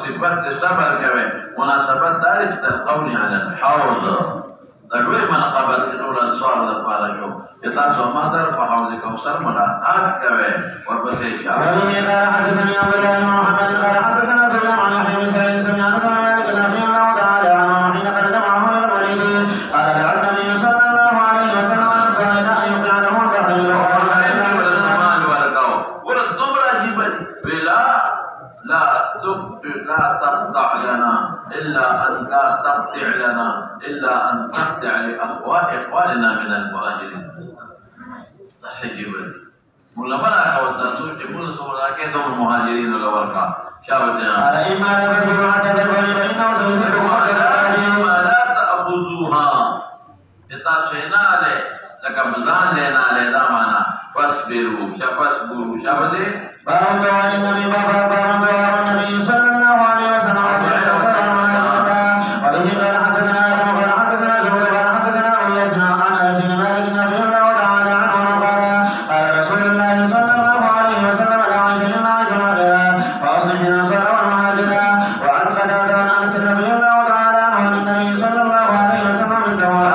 صفت صبر کوي مناسبت دارش تلقوني على الحوض دلوی منقبت نور انصار لپاره شو یتاسو ما سره په حوض کوثر ملاقات کوي ورپسې شاو وبه قال حدثني عبد الله بن محمد قال حدثنا سفيان عن يحيى بن سعيد سمع انس بن مالك رضي الله تعالى عنه حين خرج معه الى الوليد قال دعا النبي صلى الله عليه وسلم فإذا أن يقع له لا تقطع لنا إلا أن تقطع لإخواننا من المهاجرين. تشجيبا. ملامنا كوت نرسول جبول سورة كده المهاجرين الأوركا. شابتنا. على إما لا تدخلوا حتى تدخلوا فإنه سيدخلوا إما لا تأخذوها. يتاشينا له تكمزان لنا لدامنا فاصبروا شابتنا. باب دعاء النبي باب النبي صلى الله عليه وسلم وبه قال حدثنا آدم قال حدثنا شعبة قال حدثنا أبو ياسر عن أنس بن مالك رضي الله تعالى عنه قال قال رسول الله صلى الله عليه وسلم لا عيش إلا عيش الآخرة وأصلح الأنصار والمهاجرة وعن قتادة عن أنس رضي الله تعالى عنه عن النبي صلى الله عليه وسلم استوى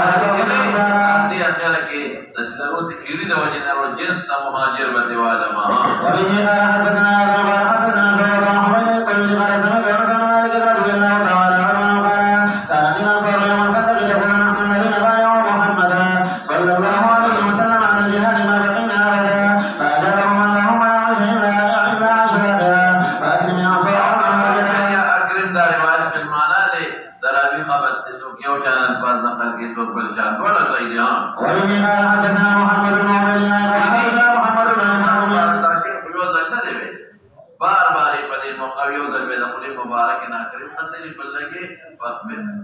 وبه قال حدثنا آدم قال حدثنا شعبة عن حميد الطويل قال سمعت أنس بن مالك رضي الله تعالى عنه قال كانت الأنصار يوم الخندق تقول نحن الذين بايعوا محمدا صلى الله عليه وسلم على الجهاد ما بقينا أبدا فأجابهم اللهم لا عيش إلا عيش الآخرة فأكرم الأنصار أكرم دار مالك في المعنى دي ترابي خبت تسوك يوشان الفاظ نقل کی سوک بلشان ولا صحيح ها وبه قال حدثنا محمد بن عبد الله قال حدثنا محمد بن بار پدې موقعیو د خپل مبارک ناکریم خدای په لګي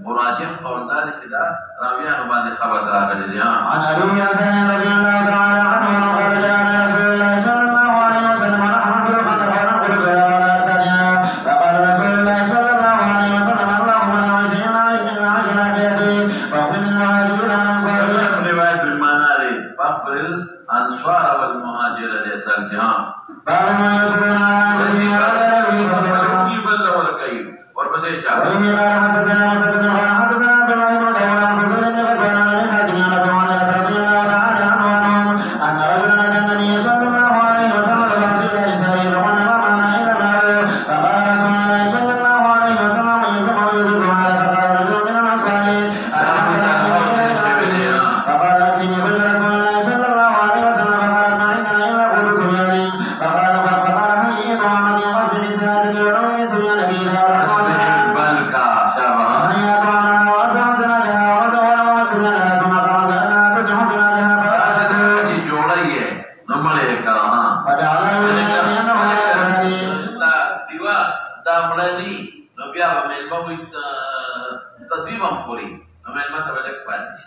مراجع قوالدار چې دا راویانو باندې خبر راغلي دي عن ابي حسن رضي الله تعالى عنه قال جاء رسول الله صلى الله عليه وسلم ونحن في الخندق ونقول يا ولدنا فقال رسول الله صلى الله عليه وسلم اللهم لا عيش الا عيش الاخره واغفر للمهاجرين والانصار روايه بالمعنى دي واغفر الانصار والمهاجر ليسال جهان باب ما يصبرون على وبه قال حدثنا مسدد قال حدثنا عبد الله بن داود عن حسين بن غزوان عن ابي حاتم عن ابي هريره رضي الله تعالى عنه ان رجلا اتى النبي صلى الله عليه وسلم ببعض نسائه فقلنا ما معنا الا الماء فقال رسول الله صلى الله عليه وسلم يجمع يجيب هذا فقال رجل من الانصار فقال اكرم يقول رسول الله صلى الله عليه وسلم فقالت ما عندنا الا قوت سبيان فقال هيئ طعاما يقصد في سنتك ولو من سبيانك الى تدبيبا خوري امل ما تبلك پاتش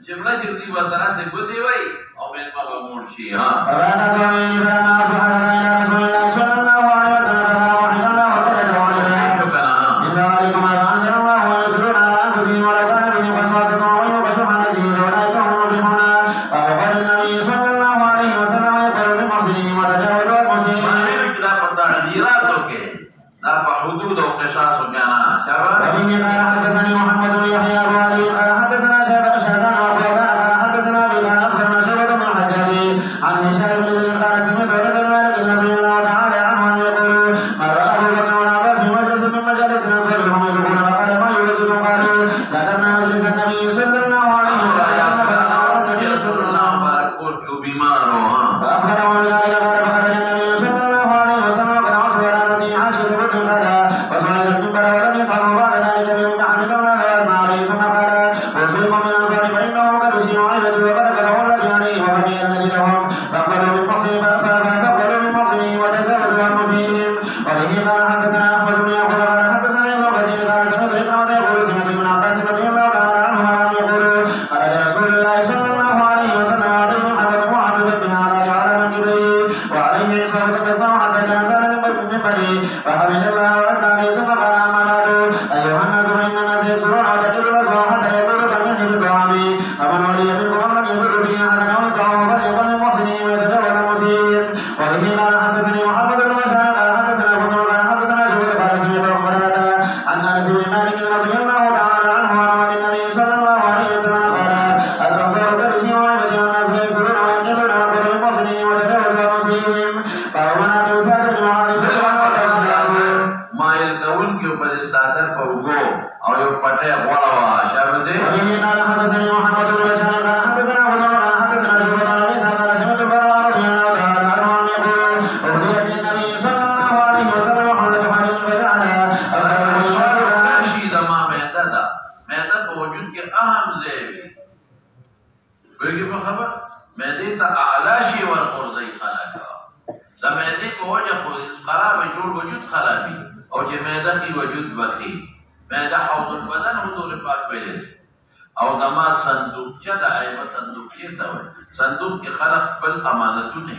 جمله شردي وسرا سے بوتي وای او مل ما مورشي ها فبعد ذلك فلما اصبح الى رسول الله صلى الله عليه وسلم وحد الله وقد عليه ان عليكم ما انزل الله وينزلون على انفسهم ولو كان بهم خصاصه ومن يوق شح نفسه فاولئك هم المفلحون وقال النبي صلى الله عليه وسلم يقول بمحسنهم وتجاوزوا المحسنين ما هي كده تقديراتو کې دا په حدود او قصاص وکانا شابه وبه قال حدثني محمد بن يحيى ابو علي قال حدثنا شهدان وفلان قال حدثنا ابي قال اخبرنا شعبة بن الحجاج عن هشام بن قال سمعت رسول الله رضي الله تعالى عنه يقول من راى ابو بكر والعباس في مجلس من مجالسنا فلهم يدخلون فقال ما يريدون قالوا ذكرنا مجلس النبي صلى الله عليه وسلم فاخبرهم بذلك قال فخرج النبي صلى الله عليه وسلم وقد عصر على نفسه عاشر بكر وصعد المنبر ولم يصعد بعد ذلك بهم بحمد الله په صادر په وګو او یو پټه غوړه وا شابه وبه قال حدثني محمد بن بشار قال حدثنا ابو بكر قال حدثنا شعبة عن ابي اسحاق قال سمعت البراء رضي الله تعالى عنه يقول اهديت للنبي صلى الله عليه وسلم حملة حمل فجعل اصحابه شي د ما معده ده معده په وجود کې اهم ځای وي ویږي په خبر معده ته اعلی شي ورغورځي خلک د معده په وجه خو خراب جوړ وجود خرابي او چې معده کې وجود بخي معده حوض البدن حضور پاک ویل او دما صندوقچه د ایبه صندوقچه ته وي صندوق کې خلق خپل امانتونه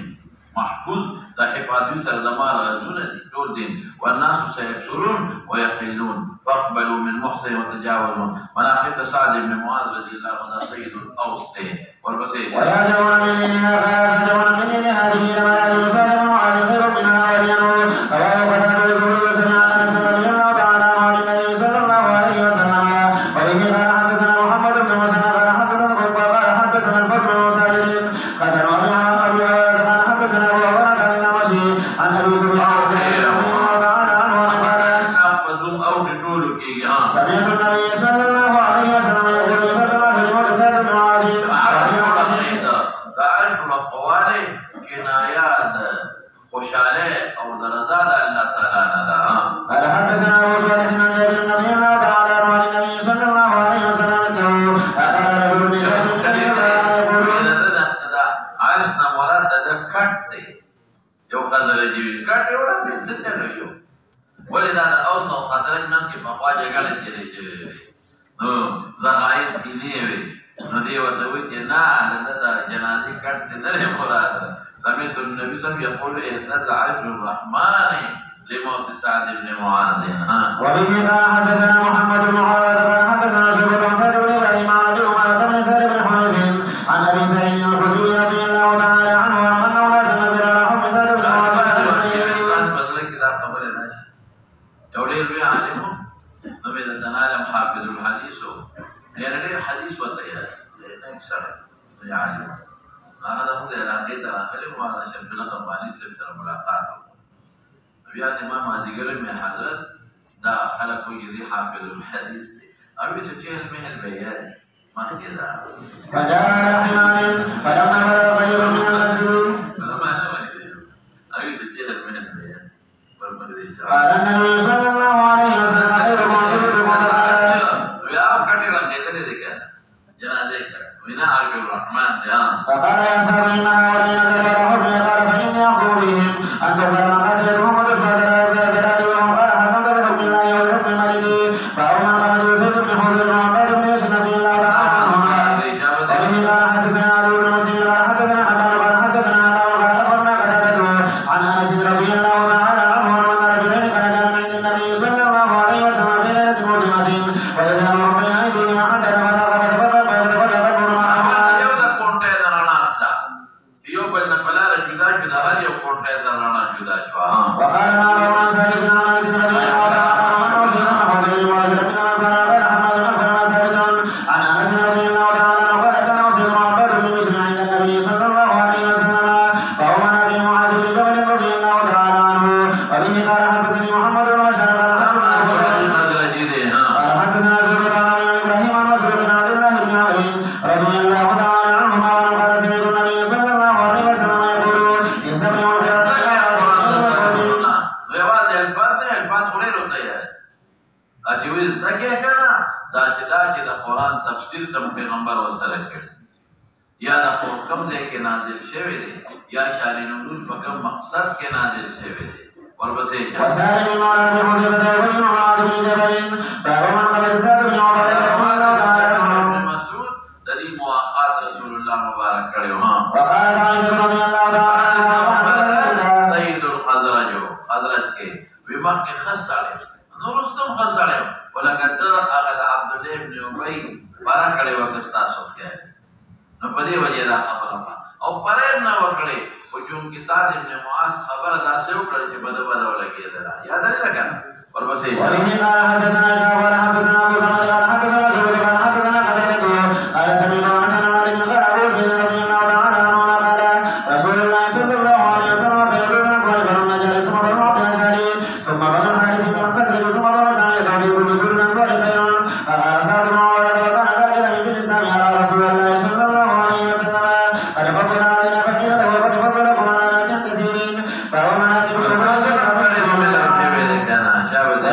محفوظ د حفاظت سره دما رازونه دي ټول دین والناس سيبصرون ويقلون فاقبلوا من محسن وتجاوزوا مناقب سعد بن معاذ رضي الله عنه سيد الاوس والبصير ويا جوان من هذه لما يسال من معاذ خير منها ولينه رواه قتادة الزهري وسمع انس رضي الله تعالى عنه عن النبي صلى الله عليه وسلم وبه قال حدثنا محمد بن مثنى قال حدثنا الخلق قال حدثنا الفضل بن مساجد قال ابي هريره قال حدثنا ابو هريره عن النمشي عن ابي سفيان رضي الله تعالى عنه قال سمعت النبي صلى الله عليه وسلم يقول مثل ما سلمت سعد بن معاذ خوشاله او درزا د الله تعالی نه ده قال حدثنا ابو صالح بن جابر رضي الله تعالى عنه عن النبي صلى الله عليه وسلم قال رجل من عارفنا مراد د کټ دی یو خزرجی کټ یو راځي څه نه شو ولدا د اوس او خزرج نن کې په خواجه غلط کېږي نو زغایب کینی وي نو دی وته وي چې نه د جنازي کټ نه مراد سمعت النبي صلى الله عليه وسلم يقول اهتز عرش الرحمن لموت سعد بن معاذ وبه قال حدثنا محمد بن عواد قال حدثنا شعبة عن سعد بن ابراهيم عن ابي امامة بن سعد بن حنيف عن ابي سعيد الخدري رضي الله تعالى عنه انه نزل نزل على حكم سعد بن معاذ يولي الوي عالم نبي الدنالم حافظ الحديث يعني ليه حديث وتيار نكسر يعني هذا مو ده راقي تراقي وانا شبه لك باني سلف تر ملاقات بیا امام ادیگر میں حضرت دا خلق یذی حافظ الحديث ابي سجل من البيان ما كده فجاء حمار فلما بلغ قريبا من المسجد ابي سجل من البيان قال النبي صلى الله عليه وسلم خير موجود يا كان رغيت لك جنازه ونا عرب الرحمن فقال يا سعد ان هؤلاء نزل رحمه قال فاني اقول بهم ان تقبل مقاتلتهم وتصبح زلالهم قال حكمت بحكم الله وبحكم الملك فاومن قبل يوسف بن حوذر بن عباد بن يوسف رضي الله تعالى عنهما وبه قال حدثنا علي بن مسلم قال حدثنا حبان قال حدثنا عمار قال اخبرنا قتادة عن انس رضي الله تعالى عنه ان رجلين خرجا من عند النبي صلى الله عليه وسلم في ليله مظلمه واذا امر بين ايديهما حدث وقال ما لو عن سالك عن انس رضي الله تعالى عنه وسلم حضير ورجل من الانصار غير حماد اخبرنا ثابت عن انس رضي الله تعالى عنه قال كان وسيد عباد بن مسلم عند النبي صلى الله عليه وسلم فهو من ابي معاذ بن جبل رضي الله تعالى عنه وبه قال حدثني محمد بن بشار قال حدثنا زهير عن ابراهيم عن مسعود بن عبد الله بن عمرو رضي الله تعالى عنهما قال سمعت النبي صلى الله عليه وسلم يقول استمعوا اجوز دغه کنه دا چې د قران تفسیر د پیغمبر وسره کړي یا د حکم دې کې نازل شوی دی یا شارع نزول په کوم مقصد کې نازل شوی دی ورپسې وسائل المعاد مزبده والمعاد بن جبل باب من قبل سعد بن عباده رضي الله تعالى عنه مسعود دلی مواخات رسول الله مبارک کړو وقال عائشة رضي الله تعالى عنها سيد الخزرج کې ومخ کې خاصه نورستم خزاله ولکه هغه عبد الله ابن ابي بارا کړي وکستا سوکه نو په دې وجه دا خبره او پرې نه وکړي او چون کې سعد ابن معاذ خبره دا سه وکړي چې بده بده ولګېدل یاد لري لکه ورپسې حدثنا شعبان حدثنا ابو سعد قال حدثنا شعبان قال حدثنا قتادة قال سمعت انس بن مالك قال ابو سعيد رضي الله تعالى عنه قال رسول الله صلى الله عليه وسلم خير الناس خلقا النجار ثم بنو عبد الاشعري ثم بنو الحارث بن الخزرج ثم بنو سعيد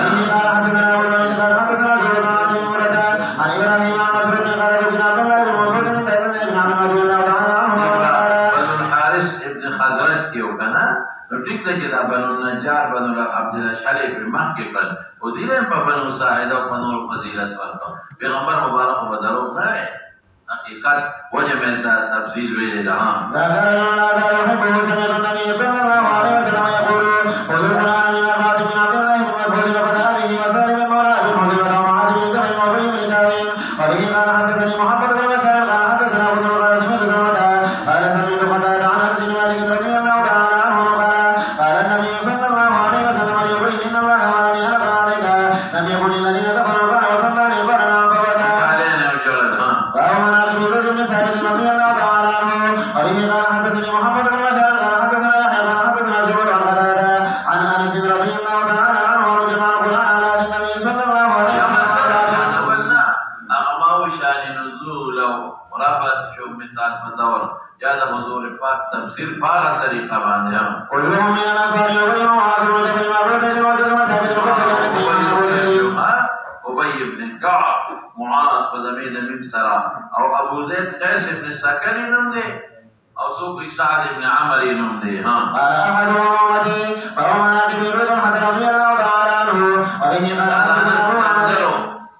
وبه قال حدثنا ابو الوليد قال حدثنا شعبة عن ابي مرة عن ابراهيم عن مسعود قال ذكر عبد الله بن مسعود من ابن عمرو رضي الله تعالى عنهما قال بنو الحارث ابن خزرج کې وکنه نو ټیک ده چې دا بنو النجار بنو عبد الاشعري په مخ کې کړ او دې په بنو ساعده او بنو فضیلت ورکړ پیغمبر مبارک و درو نه حقیقت وجه من تفصیل ویل ده ذكر الله تعالى يحبه سمعت النبي صلى الله عليه وسلم يقول خذوا القرآن من أربعة من عبد الله بن مسعود وبدأ به وسالم بن مولى بن حذيفة ومعاذ بن جبل وابي بن كعب وبه قال حدثني محمد بن بشار قال حدثنا ابو بكر قال سمعت زهرة قال سمعت قتادة عن انس بن مالك رضي الله تعالى عنه قال النبي صلى الله عليه وسلم ليبين ان الله امرني ان اقرا عليك لم يكن الذين كفروا قال وصلاني قرنا فبكى وهو مناقب زيد بن سعد رضي الله تعالى عنه وبه قال حدثني محمد بن بشار قال حدثنا يحيى قال حدثنا شعبة عن قتادة عن انس رضي الله تعالى عنه وجمع القران على النبي صلى الله عليه وسلم یا د حضور پاک تفسیر پاغه طریقه باندې كلهم من الأنصار وغيرهم وعاذ بن معروف وجد مساجد ابي بن كعب معاذ بن ميم سرا او ابو زيد قيس بن سكن نوم دي او سوق سعد بن عمر نوم دي قال احد امتي فهو مناقب يريد حتى رضي الله تعالى عنه وبه قال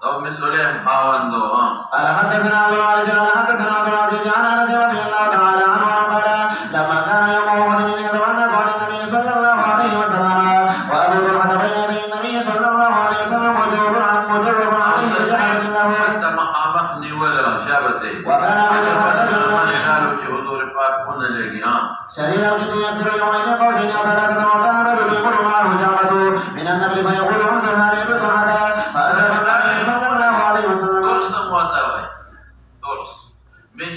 او مسلم خاوندو قال حدثنا ابو الوارث قال حدثنا عبد العزيز عن انس رضي الله تعالى عنه قال لما كان يوم احد نزل الناس عن النبي صلى الله عليه وسلم وابو طلحه بين يدي النبي صلى الله عليه وسلم مجرب عليه بجحر له انت مقامخني ولا شابتي وكان ابو طلحه قالوا في حضور پاک ہونے لگی شديد الجد يسر يومين قوسين او ثلاثه وكان رجل يقول معه جامه من النبل فيقول انصر هذه بضعه فاسلم النبي صلى الله عليه وسلم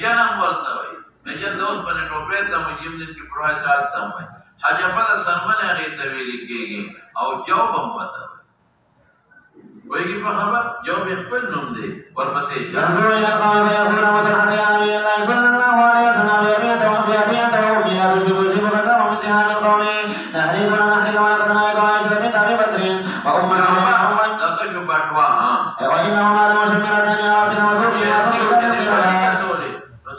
جنم ورته وي مجه دوس باندې ټوپه ته مجیم دې کې پروای ډالته وي حجبه د سرمنه هغه تویل کېږي او جواب هم وته وي په خبر جواب خپل نوم دی ورپسې ينظر الى القوم فيقول وتحت يا نبي الله صلى الله عليه وسلم يبيت وبيت وبيت تشبه بكر ومن سهام القوم نحرقنا نحرق ولقد نهيت عائشه بنت ابي بكر وام محمد تشو بټوا وانهما لمشمرتان عاقله وزوجها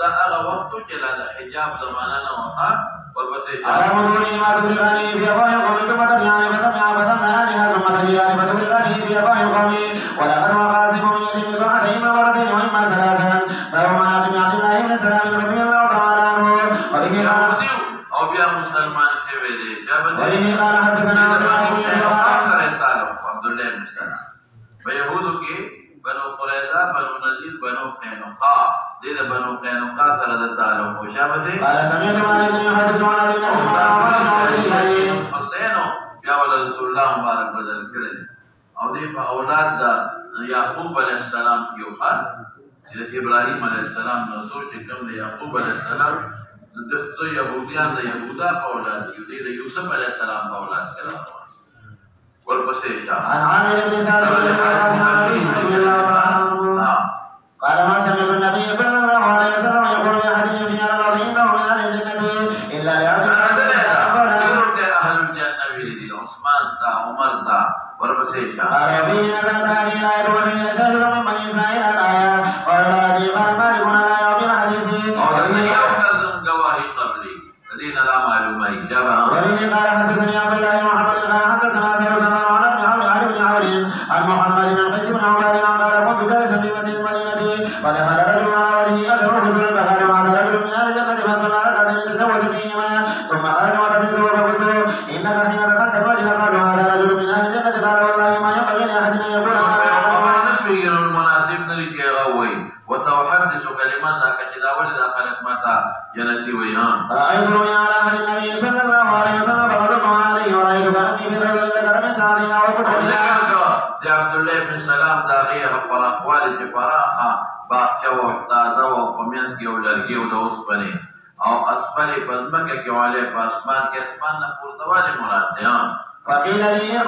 دا هغه وخت چې لا د حجاب زمانہ نه وها ورپسې على مدوني ما تبلغني في افواه القوم ثم تبيعني فتبيع فتمنعني ثم تبيعني فتبلغني في افواه القوم ولقد وقاسم من يده بضعه اما مرتين واما ثلاثا فهو مناقب عبد الله بن سلام رضي الله تعالى عنه وبه قال او بیا مسلمان شوی دی وبه قال حدثنا عبد الله بن سلام فيهودو کې بنو قريظه بنو نذير بنو قينقاع دې بنو قينقاع سره د تعلق مشابهه قال سمعت مالك يحدث عن ابي بكر حسين يا ولد رسول الله مبارك بدل کړي او دې په اولاد د يعقوب عليه السلام کې وخت ابراهيم عليه السلام نو سوچ کوم د يعقوب عليه السلام د يهوديان د يهودا په اولاد کې دې د يوسف عليه السلام په اولاد کې راغلي عن عامر بن سعد رضي الله عنه قال ما سمعت النبي صلى الله عليه وسلم يقول لاحد يمشي على الارض انه من اهل الجنه الا لعبد اهل الجنه بيدي عثمان تا عمر تا وربسيشا قال فيه نزلت هذه الايه وفيه شاهد من بني اسرائيل الايه قال قال مالك لا يعطي حديثي گواهی قبلی الذين لا معلومه اجابه وبه قال حدثني عبد الله بن محمد قال حدثنا زهير بن عمرو بن عون عن محمد بن قيس بن عباد قال كنت جالسا في مسجد المدينه ودخل رجل على وجهه اشهر حجر فقال بعد رجل من اهل الجنه فصلى ركعتين يتزوج فيهما ثم خرج وتبذله فقلت انك حين دخلت الرجل قالوا هذا رجل من اهل الجنه قال والله ما ينبغي لاحد ان يقول المناسب نلقي غوي وتحدث كلمات ذاك تداول داخلت متى جنتي ويها رايت رؤيا على اهل النبي صلى الله عليه وسلم فغضبنا عليه ورايت كاني في الرجل ذكر من سعرها وكتبها عبد الله بن سلام داغيه فراخ والد فراخه باغچه و تازه و قمیاس کې ولرګي او د اوسپنې او اسفل پزمکه کې والے په اسمان کې اسمان نه پورتواله مراد دی فقيل لي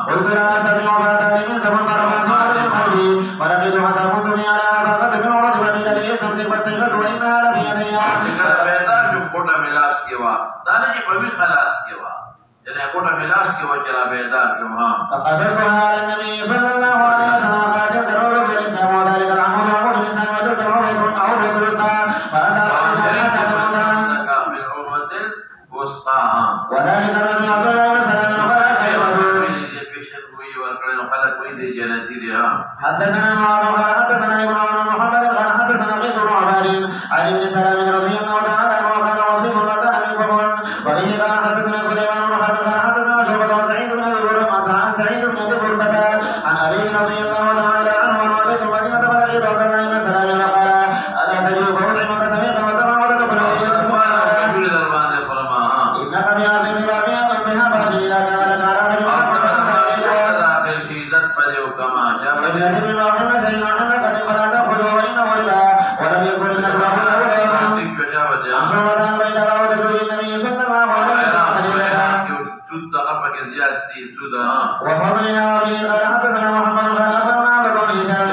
قلت لا استطيع بعد من سبب بركات قلبي ولقد حتى كنت على فقد من ورد وقيل لي استمسك فاستيقظت وانها لفي يدي کوټه ملاس کې وا دا نه چې په وی خلاص کې وا یعنی کوټه ملاس کې و چې را بيدار كما فقصصتها على النبي صلى الله عليه وسلم قال تلك العروة الإسلام وذلك العمود وعمود الإسلام وتلك العروة الوسطى وأن الإسلام حتى تموتها بالعروة الوسطى وذلك الرجل عبد الله بن سلام وقال حدثنا معاذ قال حدثنا ابن عمر بن محمد قال حدثنا قيس بن عباد عن ابن سلام رضي الله تعالى عنه وقال وصيف مكان من صفوان وبه قال حدثنا سليمان بن حرب قال حدثنا شعبة وسعيد بن ابي بردة عن سعيد بن ابي بردة عن ابيه رضي الله تعالى عنه ان ولد المدينة فلقيت عبد الله بن سلام وقال الا تجد فاطعمك سميقا وتبعا وتدخل عليه انك بها باش اذا كان لك على وفضلنا به قال حدثنا محمد قال اخبرنا عبد الله بن هشام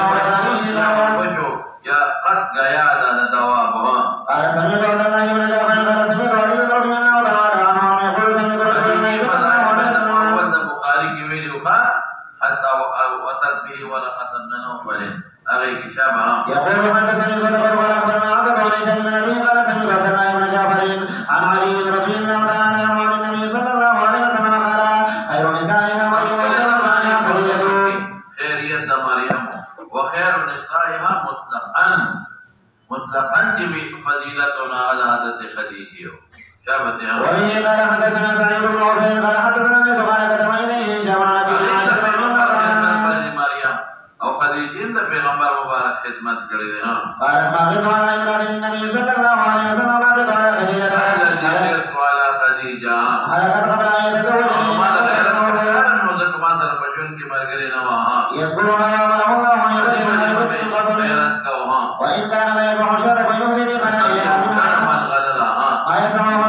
قال سمعت عبد الله بن جعفر قال سمعت علي رضي الله تعالى عنه يقول سمعت رسول الله صلى الله عليه وسلم حتى وتت به ولقد من أغيك شابها يقول حدثني صدق قال اخبرنا عبد الله بن هشام بن ابي قال سمعت عبد الله بن جعفر عن علي رضي الله تعالى عنه عن النبي صلى الله عليه وسلم قال خير نسائها مريم وخير نسائها خديجة خيرية مريم وخير نسائها مطلقا جميع فضيلتنا على هذا خديجة شابتها وبه قال حدثنا سعيد بن عبيد قال حدثنا ليس قال كتب اليه هشام عن ابي او خديجة پیغمبر مبارک خدمت کړی ها قالت ما غبت على امرأة النبي صلى الله عليه وسلم ما غبت على خديجة حلقت قبل ان يتزوج يذكرها وامره الله ان يبين وان كان لا يبيع شرك ويهدي بقنائها ما يسمعهن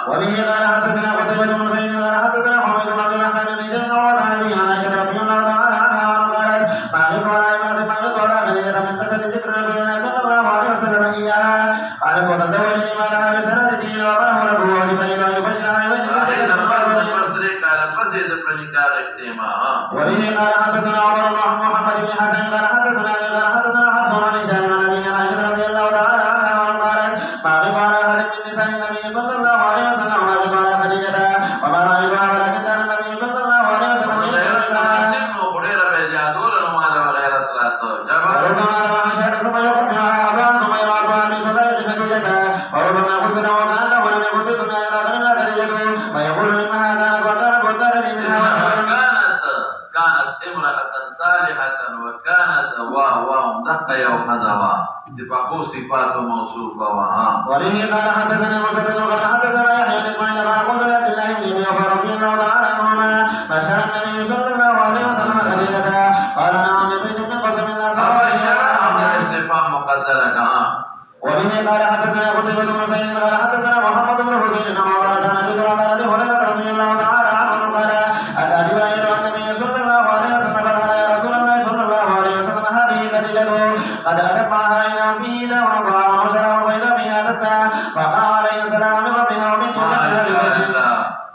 وبه قال حدثنا قتيبة بن سعيد قال حدثنا حميد بن عبد الرحمن بن زيد وعن ابي عن عائشة رضي الله تعالى عنها قالت ما غبت على امرأة ما غبت على خديجة من كثرة ذكر رسول الله صلى الله عليه وسلم اياها قالت وتزوجني ما لها بثلاث سنين وقره ربه وجبريل ويبشرها وبه قال حدثنا عمر بن محمد بن حسن قال حدثنا ابي قال حدثنا حفص عن هشام عن ابي عن عائشة رضي الله تعالى عنها قالت ما غبت على احد من نساء النبي صلى الله عليه وسلم وما غبت على خديجة وما رايتها ولكن كان النبي صلى الله عليه وسلم وربما لما شهد ثم يقطعها اضاء ثم يبعثها في صدر خديجة وربما قلت له كانه لم يكن في الدنيا الا خديجة ويقول انها كانت وكانت لي منها كانت امرأة صالحة وكانت مدقية وخذبة اتفقوا صفات موصوفة وبه قال حدثنا مسدد قال حدثنا يحيى بن اسماعيل قال قلت لعبد الله بن ابي اوفى رضي الله تعالى عنهما ما شاء النبي صلى الله عليه وسلم خديجة قال نعم ببيت من قسم الله صلى الله عليه وسلم وبه قال حدثنا قتيبة بن سعيد قال حدثنا محمد بن حسين عن عبادة عن ابي هريرة رضي الله تعالى عنه قال اتى جبريل النبي صلى الله عليه وسلم فقال يا رسول الله صلى الله عليه وسلم هذه خديجة قد اتت معها اناء فيه داء وطعام وشراب واذا بها اتتها فقرأ عليه السلام من ربها ومن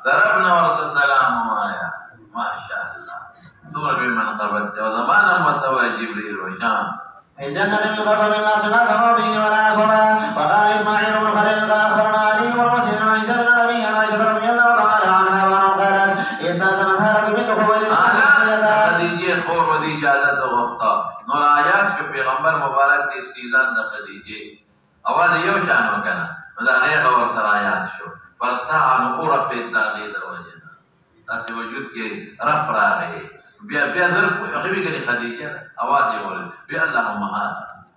ضربنا ورد السلام ما شاء الله ثم بمن قبلت وزمانا متوى جبريل وجان في الجنة من قصب الناس لا سمر به ولا نصبا وقال إسماعيل بن خليل قال أخبرنا علي والمسلم عن عائشة بن أبي عائشة رضي الله تعالى عنها وعنه قالت استأذنت هالة بنت خويلد خدیجه خور ودی اجازت وغوښته نور آیات کې پیغمبر مبارک د استیزان د خدیجه اواز یو شان وکنه دا نه غور تر آیات شو ورته نور په دغه د وجنه تاسو وجود کې رب راغی بیا ظرف هغه کې خدیجه اواز یې ول بیا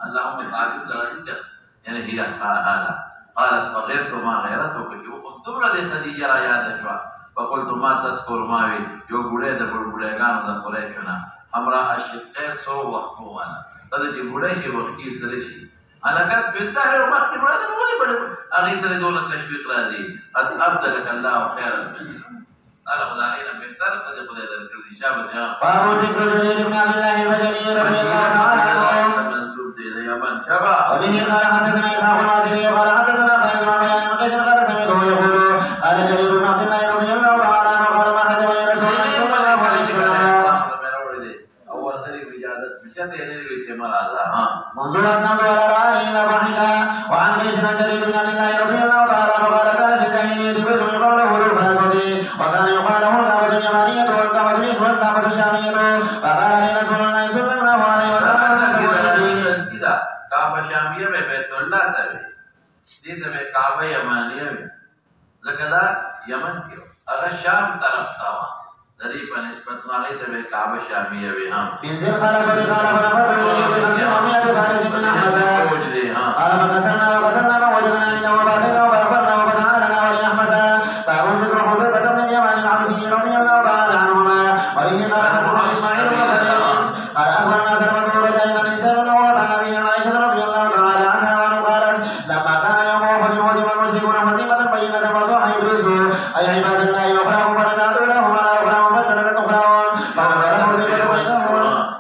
اللهم تعالى درجه يعني هي خالة قالت فغيرت ما غيرتك وقصدور لخديجة آيات شوا فقلت ما تذكر ماوي يو بوله د بوله د قريشنا امرا الشقيق سو وقتو انا تدجي بوله کې وختي سره شي حلقات په الدهر وخت بوله د ولي بده اغه سره دولت تشويق راځي قد ابدلك الله خيرا منه انا خداینا بهتر خدای درکړي شابه باب ذكر جرير بن عبد الله البجلي رضي الله تعالى عنه منسوب دي اليمن شاب شباب. وبه قال حدثنا إسحاق الواسطي قال حدثنا خالد بن بيان بن قيس قال سمعته يقول قال جرير بن عبد الله رضي الله تعالى عنه قال ما حجبني رسول الله صلى الله عليه وسلم منصور أسلم ولا رأى إلا ضحكا. وعن قيس بن جرير بن عبد الله رضي الله تعالى عنه قال كان في الجاهلية بيت يقال له ذو الفلسفة وكان يقال له الكعبة اليمانية والكعبة اليسرى والكعبة الشامية فقال لي رسول الله صلى الله عليه وسلم كعبة شامية में बैतुल्ला तवे सीधे में काबा यमानिया में ज़कदा यमन के अगर शाम तरफ था वहाँ दरी पर निस्बत वाले तवे काबा शामिया भी हम इंजल खाला सोले खाला बना पड़े हमसे मामिया के बारे में ना मजा आला मनसरना व बदलना व वजदना मिना व बादना व बरना व बदना लना व यहमसा बाबun ذكر حضور بدم من يمان العبسي رضي الله تعالى عنهما وبه قال حدثنا اسماعيل بن خليل قال اخبرنا سلمة بن رجاء بن سلمة وعن ابي عائشة رضي الله تعالى عنها وعنه قالت لما كان يوم احد هزم المشركون هزيمة بينة وصاح ابليس اي عباد الله اخراهم فرجعت لهم على اخراهم بدلت اخراهم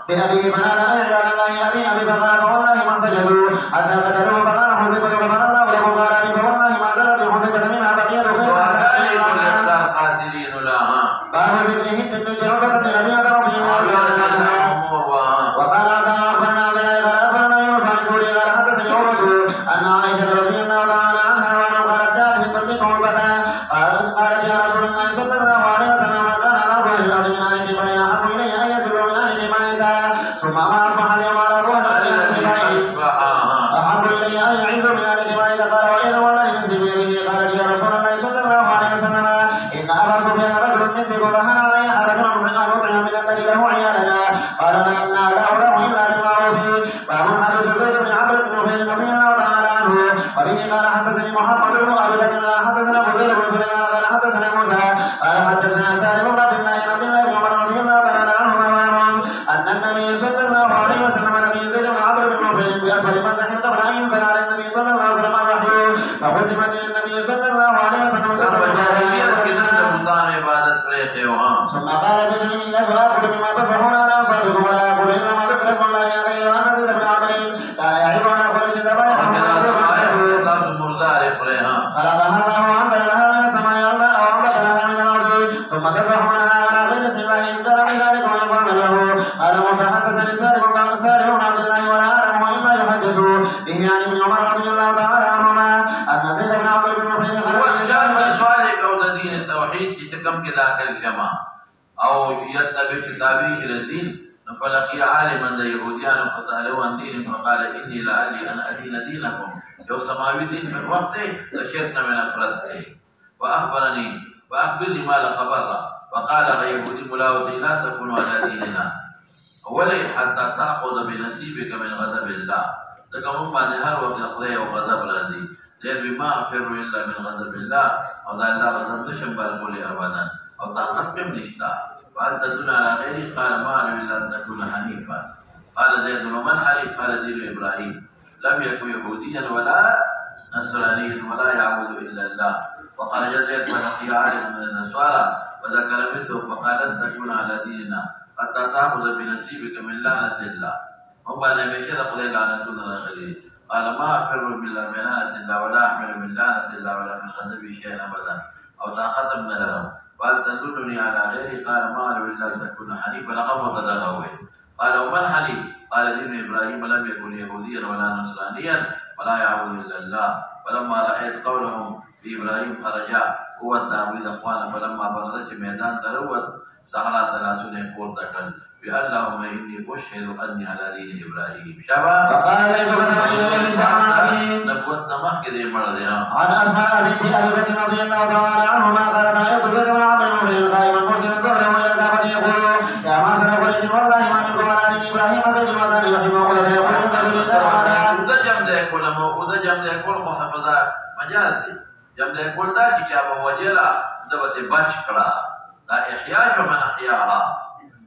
بأبيه فنادى أن عباد الله أبي فقال فوالله ما احتجزوا حتى قتلوه فقال حذيفة غفر الله له قال أبي فوالله ما زال بحذيفة منها بقية خير باب ذكرهم من جعفر بن ربيعة رضي الله عنه وقال أخبرنا عبد الله قال أخبرنا يونس عن زهري قال حدثني عروة أن عائشة رضي الله تعالى عنها وأنها قالت جاءت هند بنت عتبة قالت يا رسول الله صلى الله عليه وسلم ما كان على ظهر الأرض من أهل فإن أحب إلي أن يزل من أهل ثم ما أصبح اليوم على ظهر أحب إلي أن يعز من أهل جمائك قال وإذا والذي نفسي بيده قالت يا رسول الله صلى الله عليه وسلم إن أبا سفيان رجل مسك فهل علي حرج أن أطعم من الذي له عيالنا قال نعم لا أعلم إلا بالمعروف. باب حديث زيد بن عمرو بن نفيل رضي الله تعالى عنه وبه قال حدثني محمد بن أبي بكر قال حدثنا فضيل بن سليمان قال حدثنا موسى قال حدثنا سالم بن عبد الله بن عمر رضي الله تعالى عنهما وعنهم أن النبي صلى الله عليه وسلم لقي زيد بن عمرو بن نفيل بأسفل فتح قبل أن ينزل على النبي صلى الله عليه وسلم الوحي فختمت للنبي صلى الله عليه وسلم ثم قال زيد بن الناس آكل بما تفرحون على أصحابكم ولا آكل إلا ما ذكر اسم الله عليه وأن زيد بن عمرو كان يعيب على كل شيء ذبائحه خلقها الله وأنزل لها من السماء الماء وأنبت لها من الأرض ثم تذبحونها على غير اسم الله إن كان من ذلك ويقوم له. قال موسى حدثني سالم بن عبد الله ولا أعلم إلا يحدث به عن ابن عمر رضي الله تعالى عنهما أن زيد بن عمرو بن نفيل كم كده كلمة أو يتبع كتابه إلى الدين فلقي عالما يهوديا فسأله عن دين فقال إني لعلي أن أدين دينكم لو سماوي دين من وقته لشركنا من أفرادته فأخبرني ما لخبر فقال يهودي ملاوتي لا تكون على ديننا ولي حتى تأخذ بنصيبك من غضب الله لكم ما نهر وقضي وغضب الذي بما أفر إلا من غضب الله أو ذا الله غضب نشم بالقول أبدا أو طاقت بهم نشتا فهل تدون على غيره قال ما أعلم إلا أن تكون حنيفا قال زيد ومن حنيف قال دين إبراهيم لم يكن يهوديا ولا نصرانيا ولا يعبد إلا الله. وخرج زيد ولقي عالم من النصارى وذكر مثله فقال لن تكون على ديننا حتى تأخذ بنصيبك من لعنة الله وبعد ما يشهد قضي لعنة الله غيره قال ما أفر من لعنة الله ولا أحمل من لعنة الله ولا من غضبه شيئا أبدا أو طاقة من له قال تدلني على غيري قال ما أعلم إلا أن تكون حنيفا لقد تدغوه. قال ومن حنيف قال دين إبراهيم لم يكن يهوديا ولا نصرانيا ولا يعبد إلا الله. فلما رأيت قولهم في إبراهيم خرجا هو التأويل أخوانا فلما بردت ميدان تروت سحرات ثلاثون قرطكا اللهم إني أشهد أني على دين إبراهيم شباب وقال ليس كتب إليه شعر نبي نبوت نمح كده مرضها عن أسماء بنت أبي بكر رضي الله تعالى عنهما قالت رأيت زيد بن عمرو بن نفيل قائما مسلما ظهره إلى الكعبة يقول يا معشر قريش والله ما منكم على دين إبراهيم غير ما كان يحب وقلت يقول جم ده يقول محفظة مجال دي جم ده يقول دا كتابة وجلا دبت بشكرا لا إحياء من أحياها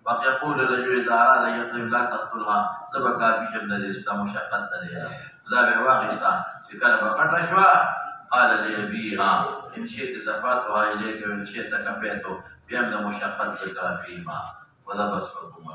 ويقول الرجل إذا أراد أن يقتل لا تقتلها سبقا في جمد الإسلام مشقة لها لا بواغشتا فكان فقط رشوة قال لأبيها إن شئت دفعتها إليك وإن شئت كفيته بأمن مشقة لك فيما وذا بس فكما